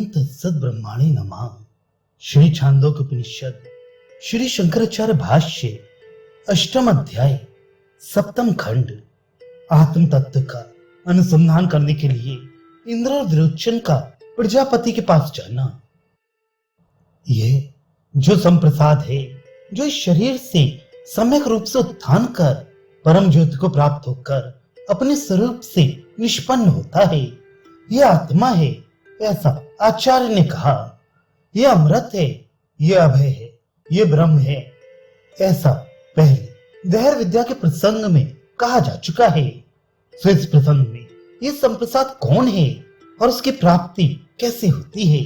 ओम तत्सत ब्रह्माणे नमः। श्री छांदोग्योपनिषद श्री शंकराचार्य भाष्य अष्टम अध्याय सप्तम खंड। आत्म तत्व का अनुसंधान करने के लिए इंद्र और विरोचन का प्रजापति के पास जाना। यह जो संप्रसाद है, जो इस शरीर से सम्यक रूप से उत्थान कर परम ज्योति को प्राप्त होकर अपने स्वरूप से निष्पन्न होता है, यह आत्मा है, ऐसा आचार्य ने कहा। यह अमृत है, यह अभय है, यह ब्रह्म है, ऐसा पहले देहर विद्या के प्रसंग में कहा जा चुका है। सो इस प्रसंग में यह संप्रसाद कौन है और उसकी प्राप्ति कैसे होती है।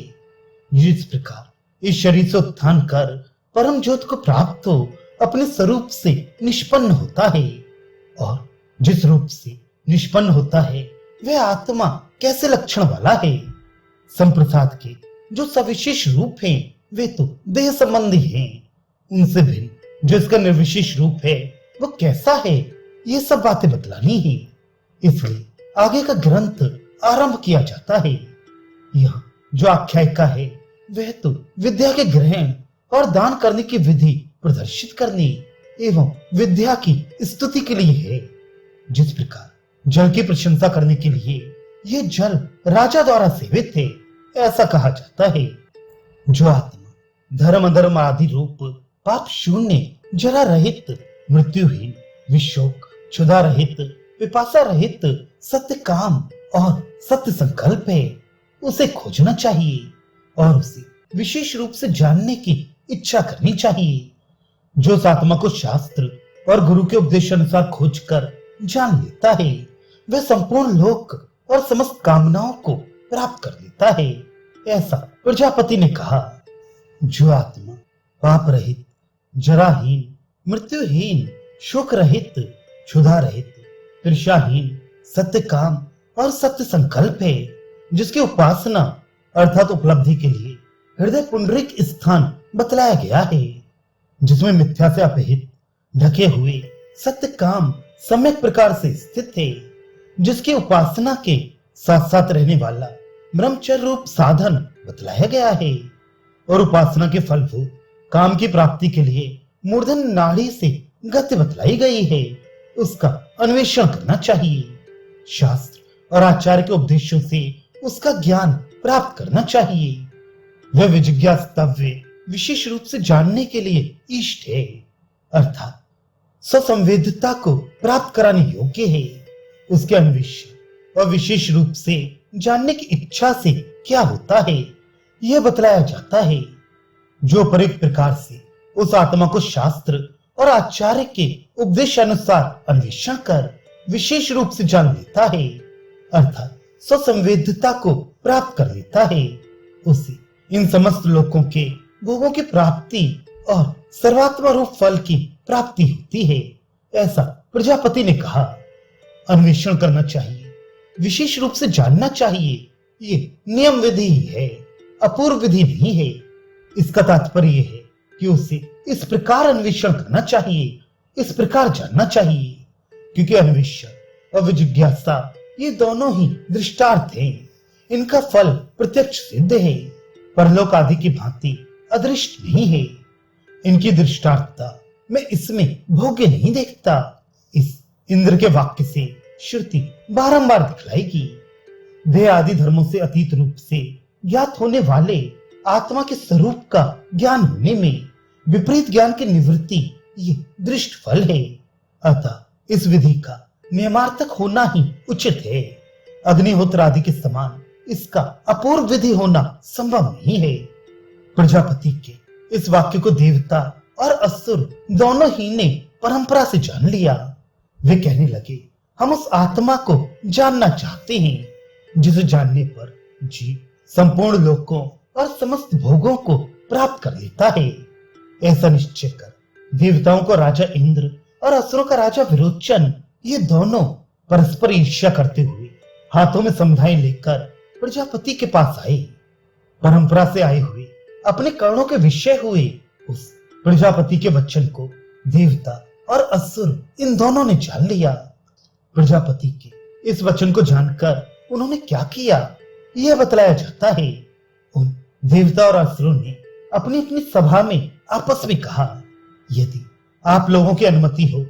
जिस प्रकार इस शरीर से उत्थान कर परम ज्योति को प्राप्त हो अपने स्वरूप से निष्पन्न होता है, और जिस रूप से निष्पन्न होता है वह आत्मा कैसे लक्षण वाला है। संप्रसाद के जो सविशेष रूप हैं वे तो देह संबंधी हैं, उनसे भिन्न जो इसका निर्विशेष रूप है वो कैसा है, ये सब बातें बतलानी है। इसलिए आगे का ग्रंथ आरंभ किया जाता है। यह जो आख्यायिका है वह तो विद्या के ग्रहण और दान करने की विधि प्रदर्शित करने एवं विद्या की स्तुति के लिए है। जिस प्रकार जल की प्रशंसा करने के लिए यह जल राजा द्वारा सेवित है, ऐसा कहा जाता है। जो आत्मा धर्म अधर्म आदि रूप पाप शून्य, जरा रहित, मृत्युहीन, विशोक, क्षुधा रहित, पिपासा रहित, सत्य काम और सत्य संकल्प है, उसे खोजना चाहिए और उसे विशेष रूप से जानने की इच्छा करनी चाहिए। जो उस आत्मा को शास्त्र और गुरु के उपदेश अनुसार खोजकर जान लेता है वह संपूर्ण लोक और समस्त कामनाओं को प्राप्त कर लेता है, ऐसा प्रजापति ने कहा। जो आत्मा पाप रहित, जराहीन, मृत्युहीन, शोक रहित, क्षुधा रहित, ईर्ष्याहीन, सत्य काम और सत्य संकल्प है, जिसकी उपासना अर्थात उपलब्धि के लिए हृदय पुंडरीक स्थान बतलाया गया है, जिसमें मिथ्या से अपहित ढके हुए सत्य काम सम्यक प्रकार से स्थित है, जिसकी उपासना के साथ साथ रहने वाला ब्रह्मचर्य रूप साधन बतलाया गया है, और उपासना के फलभूत काम की प्राप्ति के लिए मूर्धन नाड़ी से गति बतलाई गई है, उसका अन्वेषण करना चाहिए। शास्त्र और आचार्य के उपदेशों से उसका ज्ञान प्राप्त करना चाहिए। वह विजिज्ञास्तव्य विशेष रूप से जानने के लिए इष्ट है, अर्थात ससंवेदता को प्राप्त कराने योग्य है। उसके अन्वेषण और विशेष रूप से जानने की इच्छा से क्या होता है यह बतलाया जाता है। जो परिक प्रकार से उस आत्मा को शास्त्र और आचार्य के उपदेशानुसार अन्वेषण कर विशेष रूप से जान लेता है, अर्थात स्वसंवेदता को प्राप्त कर लेता है, उसे इन समस्त लोकों के भोगों की प्राप्ति और सर्वात्मा रूप फल की प्राप्ति होती है, ऐसा प्रजापति ने कहा। अन्वेषण करना चाहिए, विशेष रूप से जानना चाहिए, ये नियम विधि ही है, अपूर्व विधि नहीं है। इसका तात्पर्य यह है कि उसे इस प्रकार अन्वेषण करना चाहिए, इस प्रकार जानना चाहिए, क्योंकि अन्वेषण और विजिज्ञासा ये दोनों ही दृष्टार्थ हैं। इनका फल प्रत्यक्ष सिद्ध है, परलोक आदि की भांति अदृष्ट नहीं है। इनकी दृष्टार्थता मैं इसमें भोग्य नहीं देखता। इस इंद्र के वाक्य से श्रुति बारंबार दिखलाएगी। देह आदि धर्मों से अतीत रूप से ज्ञात होने वाले आत्मा के स्वरूप का ज्ञान होने में विपरीत ज्ञान की निवृत्ति ये दृष्ट फल है। अतः इस विधि का नियमार्थक होना ही उचित है। अग्निहोत्र आदि के समान इसका अपूर्व विधि होना संभव नहीं है। प्रजापति के इस वाक्य को देवता और असुर दोनों ही ने परंपरा से जान लिया। वे कहने लगे, हम उस आत्मा को जानना चाहते हैं जिसे जानने पर जीव संपूर्ण लोकों और समस्त भोगों को प्राप्त कर लेता है। ऐसा निश्चय कर देवताओं को राजा इंद्र और असुरों का राजा विरोचन ये दोनों परस्पर ईर्ष्या करते हुए हाथों में समुदाय लेकर प्रजापति के पास आए। परंपरा से आए हुए अपने कर्णों के विषय हुए उस प्रजापति के वचन को देवता और असुर इन दोनों ने जान लिया। प्रजापति के इस वचन को जानकर उन्होंने क्या किया यह बतलाया जाता है। उन देवता और असुरों ने अपनी अपनी सभा में आपस में कहा, यदि आप लोगों की अनुमति हो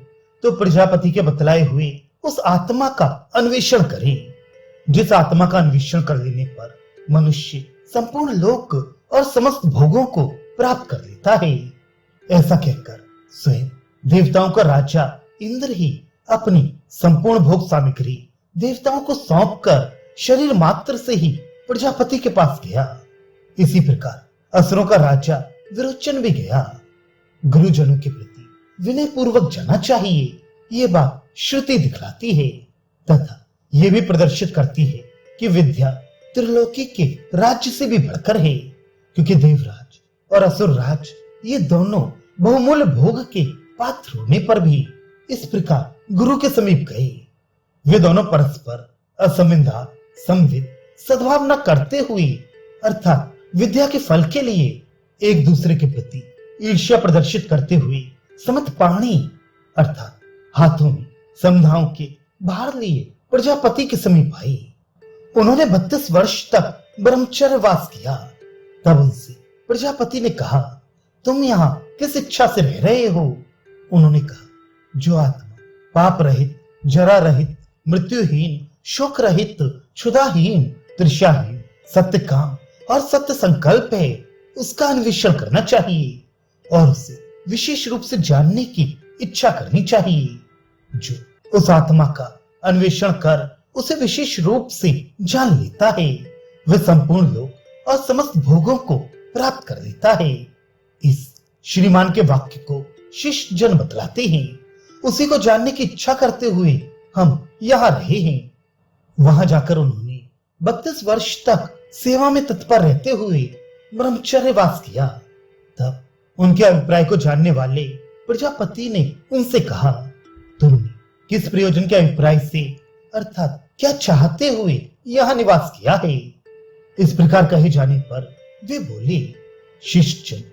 तो प्रजापति के बतलाए हुए उस आत्मा का अन्वेषण करें, जिस आत्मा का अन्वेषण कर लेने पर मनुष्य संपूर्ण लोक और समस्त भोगों को प्राप्त कर लेता है। ऐसा कहकर स्वयं देवताओं का राजा इंद्र ही अपनी संपूर्ण भोग सामग्री देवताओं को सौंपकर शरीर मात्र से ही प्रजापति के पास गया। इसी प्रकार असुरों का राजा विरोचन भी गया। गुरुजनों के प्रति विनय पूर्वक जाना चाहिए, ये बात श्रुति दिखलाती है तथा ये भी प्रदर्शित करती है कि विद्या त्रिलोकी के राज्य से भी बढ़कर है, क्योंकि देवराज और असुर राज ये दोनों बहुमूल्य भोग के पात्र होने पर भी इस प्रकार गुरु के समीप गए। वे दोनों परस्पर असंविदा संविद सद्भावना करते हुए अर्थात विद्या के फल के लिए एक दूसरे के प्रति ईर्ष्या प्रदर्शित करते हुए समत पाणी अर्थात हाथों में समधाओं के भार लिए प्रजापति के समीप आए। उन्होंने 32 वर्ष तक ब्रह्मचर्य वास किया। तब उनसे प्रजापति ने कहा, तुम यहाँ किस इच्छा से रह रहे हो? उन्होंने कहा, जो आत्मा पाप रहित, जरा रहित, मृत्युहीन, शोक रहित, क्षुधाहीन, तृषाहीन, सत्य काम और सत्य संकल्प है, उसका अन्वेषण करना चाहिए और उसे विशेष रूप से जानने की इच्छा करनी चाहिए। जो उस आत्मा का अन्वेषण कर उसे विशेष रूप से जान लेता है, वह संपूर्ण लोक और समस्त भोगों को प्राप्त कर लेता है। इस श्रीमान के वाक्य को शिष्य जन बतलाते हैं। उसी को जानने की इच्छा करते हुए हम यहाँ रहे हैं। वहां जाकर उन्होंने 32 वर्ष तक सेवा में तत्पर रहते हुए ब्रह्मचर्य वास किया। तब उनके अभिप्राय को जानने वाले प्रजापति ने उनसे कहा, तुमने किस प्रयोजन के अभिप्राय से अर्थात क्या चाहते हुए यहाँ निवास किया है? इस प्रकार कहे जाने पर वे बोले, शिष्यजन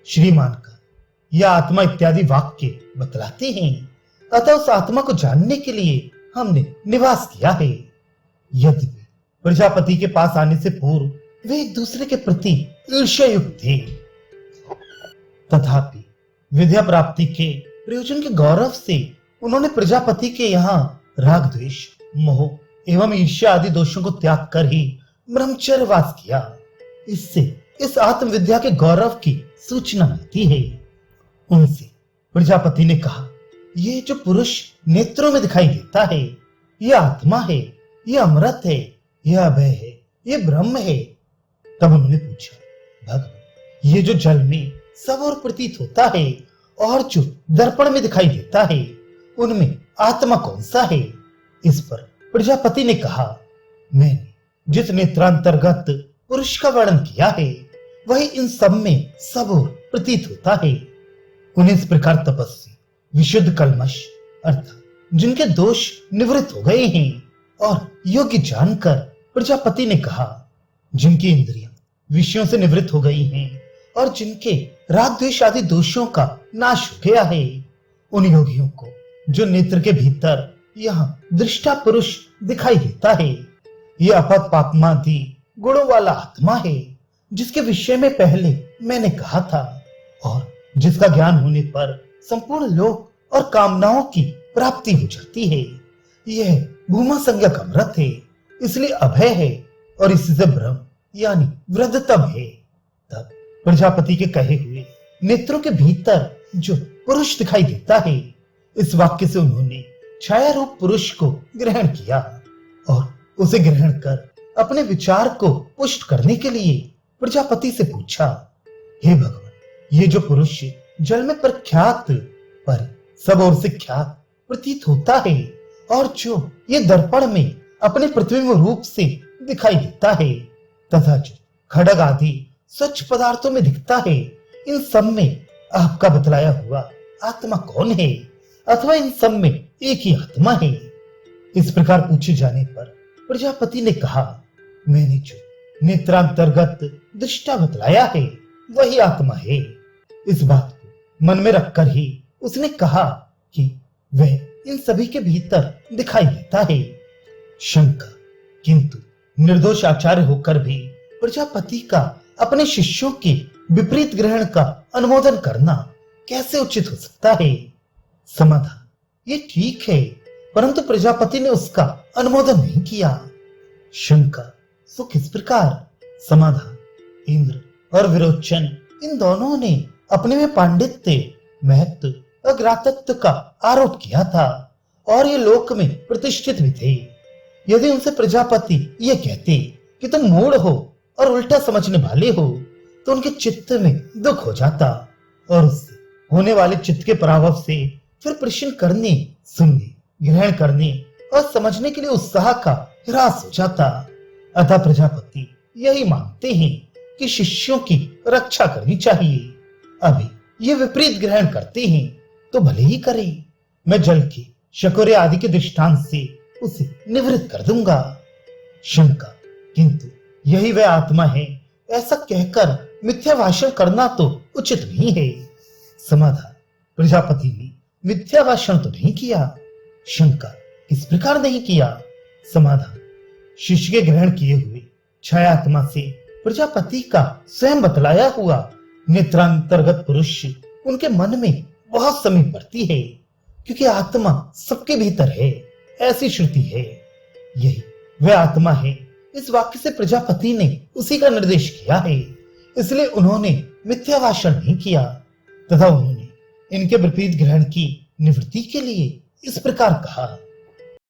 श्रीमान का यह आत्मा इत्यादि वाक्य बतलाते हैं, अतः उस आत्मा को जानने के लिए हमने निवास किया है। यद्यपि प्रजापति के पास आने से पूर्व वे एक दूसरे के प्रति ईर्ष्या युक्त थे, तथापि विद्या प्राप्ति के प्रयोजन के गौरव से उन्होंने प्रजापति के यहाँ राग द्वेष मोह एवं ईर्ष्या आदि दोषों को त्याग कर ही ब्रह्मचर्य वास किया। इससे इस आत्मविद्या के गौरव की सूचना मिलती है। उनसे प्रजापति ने कहा, ये जो पुरुष नेत्रों में दिखाई देता है, यह आत्मा है, यह अमृत है, यह अभय है, यह ब्रह्म है। तब उन्होंने पूछा, भगवान, ये जो जल में सब और प्रतीत होता है और जो दर्पण में दिखाई देता है, उनमें आत्मा कौन सा है? इस पर प्रजापति ने कहा, मैंने जिस नेत्रांतर्गत पुरुष का वर्णन किया है, वही इन सब में सब और प्रतीत होता है। उन्हें इस प्रकार तपस्वी विशुद्ध कल्मश अर्थात जिनके दोष निवृत्त हो गए हैं और योग्य जानकर प्रजापति ने कहा, जिनकी इंद्रियां विषयों से निवृत्त हो गई हैं और जिनके राग द्वेष आदि दोषों का नाश हो गया है, उन योगियों को जो नेत्र के भीतर यहाँ दृष्टा पुरुष दिखाई देता है, यह अपत पापमादि गुणों वाला आत्मा है, जिसके विषय में पहले मैंने कहा था और जिसका ज्ञान होने पर संपूर्ण लोक और कामनाओं की प्राप्ति हो जाती है। यह भूमा संज्ञक अमृत है, इसलिए अभय है और इसी से ब्रह्म यानी वृद्धतम है। तब प्रजापति के कहे हुए नेत्रों के भीतर जो पुरुष दिखाई देता है, इस वाक्य से उन्होंने छाया रूप पुरुष को ग्रहण किया और उसे ग्रहण कर अपने विचार को पुष्ट करने के लिए प्रजापति से पूछा, हे भगवान, ये जो पुरुष जल में प्रख्यात पर सब ओर से ख्यात प्रतीत होता है और जो ये दर्पण में अपने प्रतिबिंब रूप से दिखाई देता है तथा जो खड़ग आदि स्वच्छ पदार्थों में दिखता है, इन सब में आपका बतलाया हुआ आत्मा कौन है अथवा इन सब में एक ही आत्मा है? इस प्रकार पूछे जाने पर प्रजापति ने कहा, मैंने जो नेत्रांतर्गत दृष्टा बतलाया है वही आत्मा है। इस बात को मन में रखकर ही उसने कहा कि वह इन सभी के भीतर दिखाई देता है। शंका, किंतु निर्दोष आचार्य होकर भी प्रजापति का अपने शिष्यों के विपरीत ग्रहण का अनुमोदन करना कैसे उचित हो सकता है? समाधान, ये ठीक है, परंतु प्रजापति ने उसका अनुमोदन नहीं किया। शंका, सो किस प्रकार? समाधान, इंद्र और विरोचन इन दोनों ने अपने में पांडित्य, महत्व और ग्रातत्व का आरोप किया था और ये लोक में प्रतिष्ठित भी थे। यदि उनसे प्रजापति ये कहते कि तुम मूढ़ हो और उल्टा समझने वाले हो, तो उनके चित्त में दुख हो जाता और उससे होने वाले चित्त के प्रभाव से फिर प्रश्न करने, सुनने, ग्रहण करने और समझने के लिए उत्साह का ह्रास हो जाता। अतः प्रजापति यही मानते हैं कि शिष्यों की रक्षा करनी चाहिए। अभी ये विपरीत ग्रहण करते हैं तो भले ही करे, मैं जल के शकोरे आदि के दृष्टांत से उसे निवृत्त कर दूंगा। शंका, किंतु यही वह आत्मा है, ऐसा कहकर मिथ्या भाषण करना तो उचित नहीं है। समाधान, प्रजापति ने मिथ्या भाषण तो नहीं किया। शंका, किस प्रकार नहीं किया? समाधान, शिष्य के ग्रहण किए हुए छायात्मा से प्रजापति का स्वयं बतलाया हुआ नेत्रांतर्गत पुरुष उनके मन में बहुत समीप बढ़ती है, क्योंकि आत्मा सबके भीतर है, ऐसी श्रुति है। यही वह आत्मा है, इस वाक्य से प्रजापति ने उसी का निर्देश किया है। इसलिए उन्होंने मिथ्या भाषण नहीं किया तथा उन्होंने इनके विपरीत ग्रहण की निवृत्ति के लिए इस प्रकार कहा।